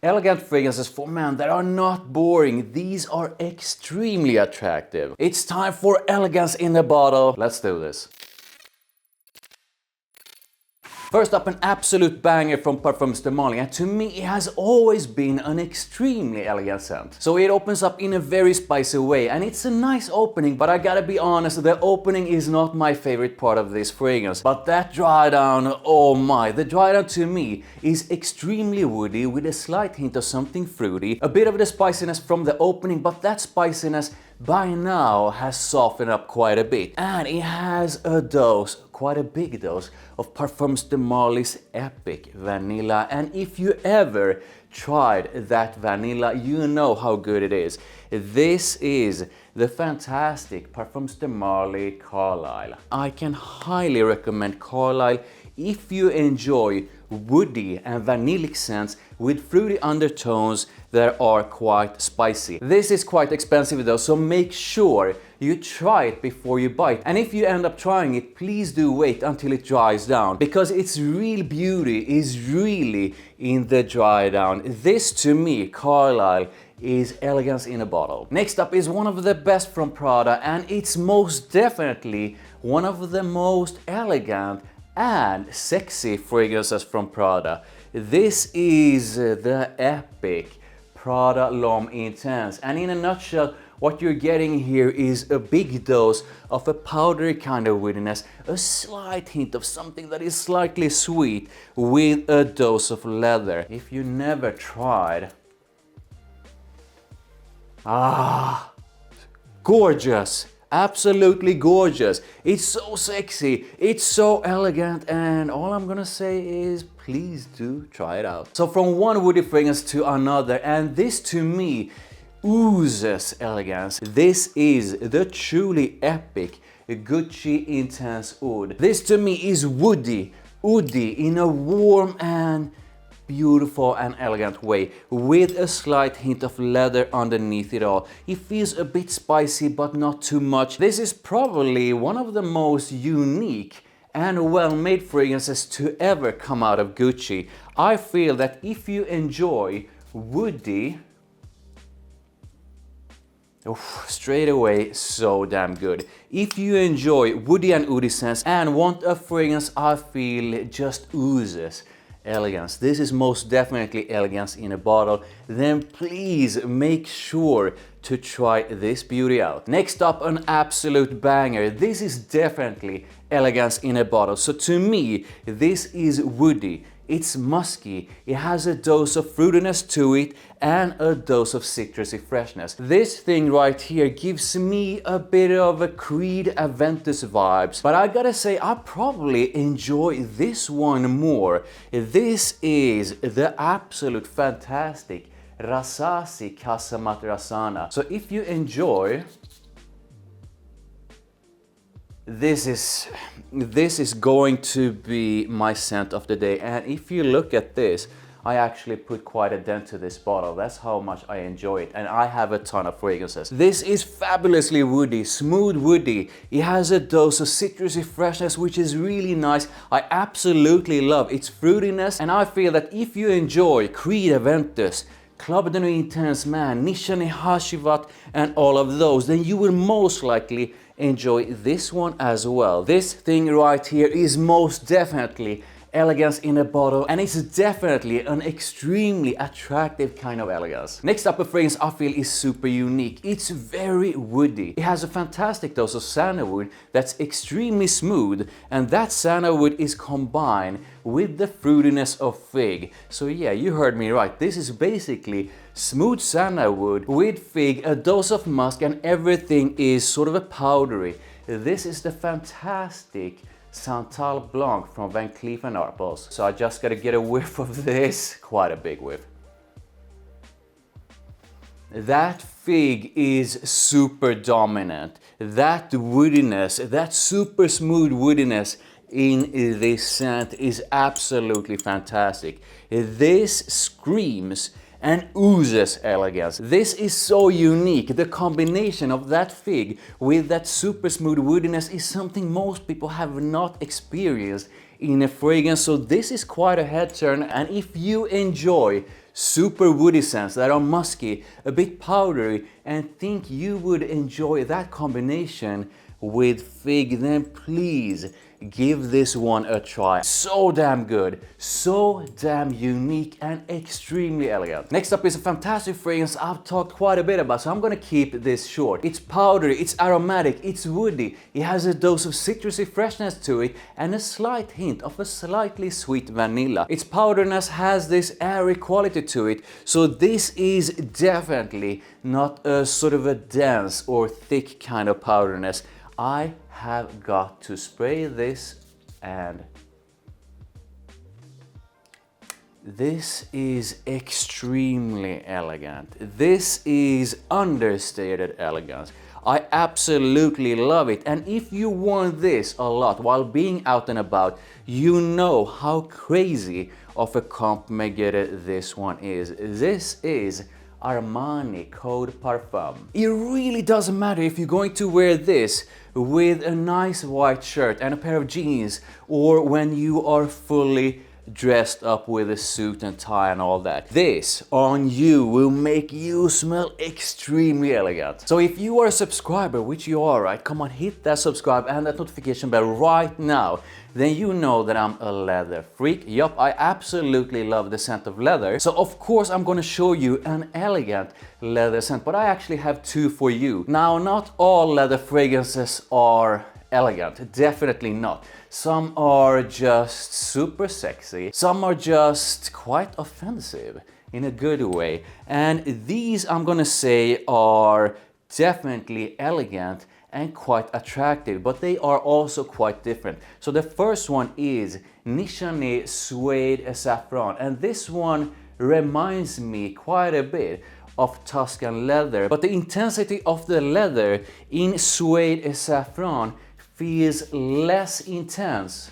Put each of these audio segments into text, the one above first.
Elegant fragrances for men that are not boring. These are extremely attractive. It's time for elegance in a bottle. Let's do this. First up, an absolute banger from Parfums de Marly, and to me it has always been an extremely elegant scent. So it opens up in a very spicy way, and it's a nice opening, but I gotta be honest, the opening is not my favorite part of this fragrance. But that dry down, oh my, the dry down to me is extremely woody with a slight hint of something fruity, a bit of the spiciness from the opening, but that spiciness by now has softened up quite a bit. And it has a dose, quite a big dose, of Parfums de Marly's Epic Vanilla. And if you ever tried that vanilla, you know how good it is. This is the fantastic Parfums de Marly Carlisle. I can highly recommend Carlisle if you enjoy woody and vanillic scents with fruity undertones that are quite spicy. This is quite expensive though, so make sure you try it before you buy it. And if you end up trying it, please do wait until it dries down, because its real beauty is really in the dry down. This to me, Carlisle, is elegance in a bottle. Next up is one of the best from Prada, and it's most definitely one of the most elegant and sexy fragrances from Prada. This is the Epic Prada L'Homme Intense, and in a nutshell, what you're getting here is a big dose of a powdery kind of woodiness, a slight hint of something that is slightly sweet with a dose of leather. If you never tried, gorgeous! Absolutely gorgeous. It's so sexy, it's so elegant, and all I'm gonna say is please do try it out. So from one woody fragrance to another, and this to me oozes elegance. This is the truly epic Gucci Intense Oud. This to me is woody in a warm and beautiful and elegant way, with a slight hint of leather underneath it all. It feels a bit spicy, but not too much. This is probably one of the most unique and well-made fragrances to ever come out of Gucci. I feel that if you enjoy woody, straight away, so damn good. If you enjoy woody and oudy scents and want a fragrance I feel just oozes elegance, this is most definitely elegance in a bottle, then please make sure to try this beauty out. Next up, an absolute banger. This is definitely elegance in a bottle. So to me, this is woody. It's musky, it has a dose of fruitiness to it and a dose of citrusy freshness. This thing right here gives me a bit of a Creed Aventus vibes, but I gotta say I probably enjoy this one more. This is the absolute fantastic Rasasi Casa Matrasana. So if you enjoy, this is going to be my scent of the day, and if you look at this, I actually put quite a dent to this bottle. That's how much I enjoy it, and I have a ton of fragrances. This is fabulously woody, smooth woody. It has a dose of citrusy freshness, which is really nice. I absolutely love its fruitiness, and I feel that if you enjoy Creed Aventus, Club de Nuit Intense Man, Nishane Hashivat, and all of those, then you will most likely enjoy this one as well. This thing right here is most definitely elegance in a bottle, and it's definitely an extremely attractive kind of elegance. Next up, a fragrance I feel is super unique. It's very woody. It has a fantastic dose of sandalwood that's extremely smooth, and that sandalwood is combined with the fruitiness of fig. So yeah, you heard me right. This is basically smooth sandalwood with fig, a dose of musk, and everything is sort of a powdery. This is the fantastic SANTAL Blanc from Van Cleef and ARPELS. So I just gotta get a whiff of this, quite a big whiff. That fig is super dominant. That woodiness, that super smooth woodiness in this scent is absolutely fantastic. This screams and oozes elegance. This is so unique. The combination of that fig with that super smooth woodiness is something most people have not experienced in a fragrance. So this is quite a head turn, and if you enjoy super woody scents that are musky, a bit powdery, and think you would enjoy that combination with fig, then please give this one a try. So damn good, so damn unique and extremely elegant. Next up is a fantastic fragrance I've talked quite a bit about, so I'm gonna keep this short. It's powdery, it's aromatic, it's woody, it has a dose of citrusy freshness to it and a slight hint of a slightly sweet vanilla. Its powderiness has this airy quality to it, so this is definitely not a sort of a dense or thick kind of powderiness. I have got to spray this, and this is extremely elegant. This is understated elegance. I absolutely love it, and if you want this a lot while being out and about, you know how crazy of a compliment this one is. This is Armani Code Parfum. It really doesn't matter if you're going to wear this with a nice white shirt and a pair of jeans, or when you are fully dressed up with a suit and tie and all that. This on you will make you smell extremely elegant. So if you are a subscriber, which you are, right? Come on, hit that subscribe and that notification bell right now. Then you know that I'm a leather freak. Yup, I absolutely love the scent of leather. So of course I'm gonna show you an elegant leather scent, but I actually have two for you. Now, not all leather fragrances are elegant, definitely not. Some are just super sexy, some are just quite offensive in a good way. And these, I'm gonna say, are definitely elegant and quite attractive, but they are also quite different. So the first one is NISHANE Suede Saffron, and this one reminds me quite a bit of Tuscan leather, but the intensity of the leather in Suede Saffron feels less intense,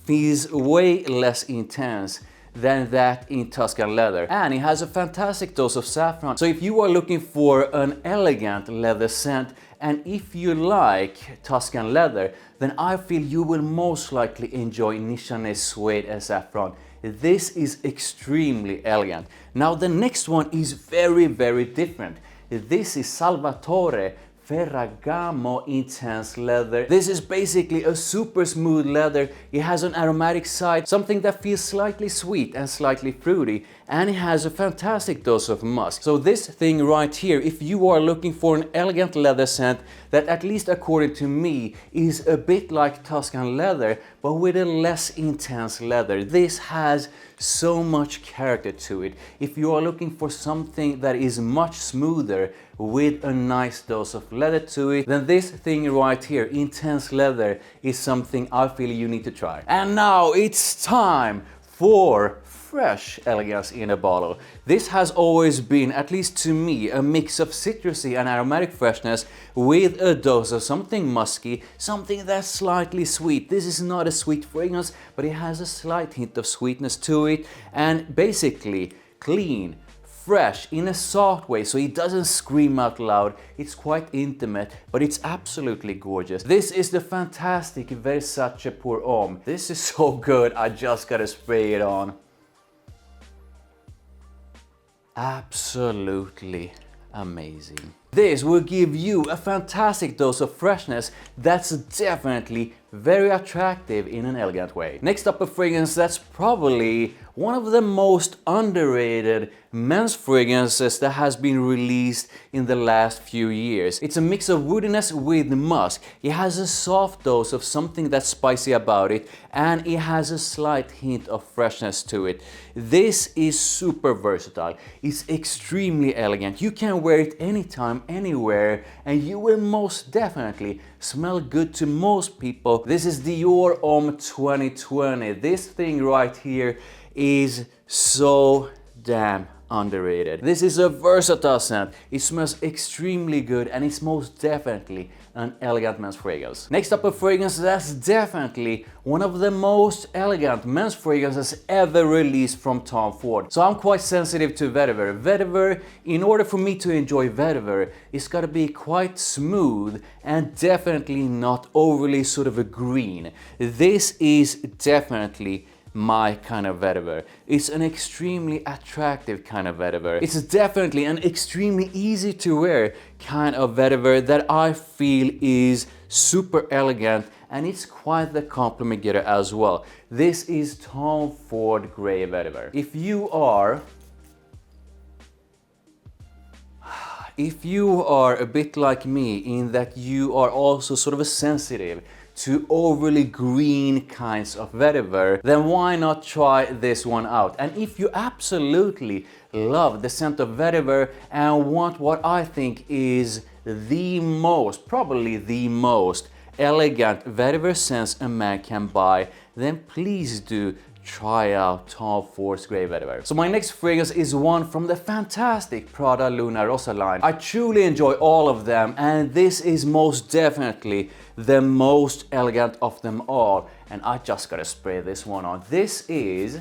feels way less intense than that in Tuscan leather. And it has a fantastic dose of saffron. So if you are looking for an elegant leather scent, and if you like Tuscan leather, then I feel you will most likely enjoy NISHANE Suede Saffron. This is extremely elegant. Now the next one is very, very different. This is Salvatore Ferragamo Intense Leather. This is basically a super smooth leather. It has an aromatic side, something that feels slightly sweet and slightly fruity, and it has a fantastic dose of musk. So this thing right here, if you are looking for an elegant leather scent that, at least according to me, is a bit like Tuscan leather but with a less intense leather, this has so much character to it. If you are looking for something that is much smoother with a nice dose of leather to it, then this thing right here, intense leather, is something I feel you need to try. And now it's time for fresh elegance in a bottle. This has always been, at least to me, a mix of citrusy and aromatic freshness with a dose of something musky, something that's slightly sweet. This is not a sweet fragrance, but it has a slight hint of sweetness to it, and basically clean, fresh in a soft way, so it doesn't scream out loud. It's quite intimate, but it's absolutely gorgeous. This is the fantastic VERSACE Pour Homme. This is so good, I just gotta spray it on. Absolutely amazing. This will give you a fantastic dose of freshness that's definitely very attractive in an elegant way. Next up, a fragrance that's probably one of the most underrated men's fragrances that has been released in the last few years. It's a mix of woodiness with musk. It has a soft dose of something that's spicy about it, and it has a slight hint of freshness to it. This is super versatile. It's extremely elegant. You can wear it anytime, anywhere, and you will most definitely smell good to most people. This is DIOR Homme 2020. This thing right here is so damn underrated. This is a versatile scent. It smells extremely good, and it's most definitely an elegant men's fragrance. Next up, a fragrance that's definitely one of the most elegant men's fragrances ever released from Tom Ford. So I'm quite sensitive to vetiver. Vetiver, in order for me to enjoy vetiver, it's gotta be quite smooth and definitely not overly sort of a green. This is definitely my kind of vetiver. It's an extremely attractive kind of vetiver. It's definitely an extremely easy to wear kind of vetiver that I feel is super elegant, and it's quite the compliment getter as well. This is Tom Ford Grey Vetiver. If you are a bit like me in that you are also sort of sensitive to overly green kinds of vetiver, then why not try this one out? And if you absolutely love the scent of vetiver and want what I think is probably the most elegant vetiver scents a man can buy, then please do try out Tom Ford's Grey Vetiver. So my next fragrance is one from the fantastic Prada Luna Rossa line. I truly enjoy all of them, and this is most definitely the most elegant of them all. And I just gotta spray this one on. This is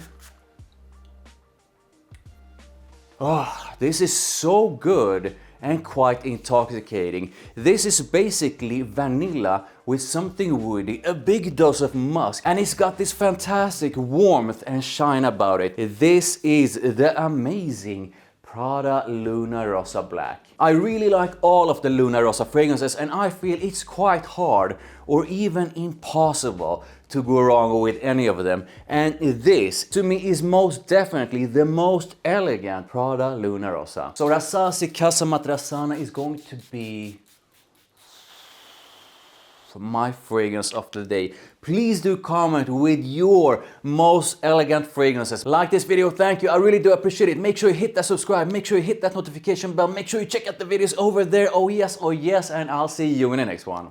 so good and quite intoxicating. This is basically vanilla with something woody, a big dose of musk, and it's got this fantastic warmth and shine about it. This is the amazing Prada Luna Rossa Black. I really like all of the Luna Rossa fragrances, and I feel it's quite hard or even impossible to go wrong with any of them. And this, to me, is most definitely the most elegant Prada Luna Rossa. So Rasasi Casa Matrasana is going to be my fragrance of the day. Please do comment with your most elegant fragrances. Like this video, thank you, I really do appreciate it. Make sure you hit that subscribe, make sure you hit that notification bell, make sure you check out the videos over there. Oh yes, and I'll see you in the next one.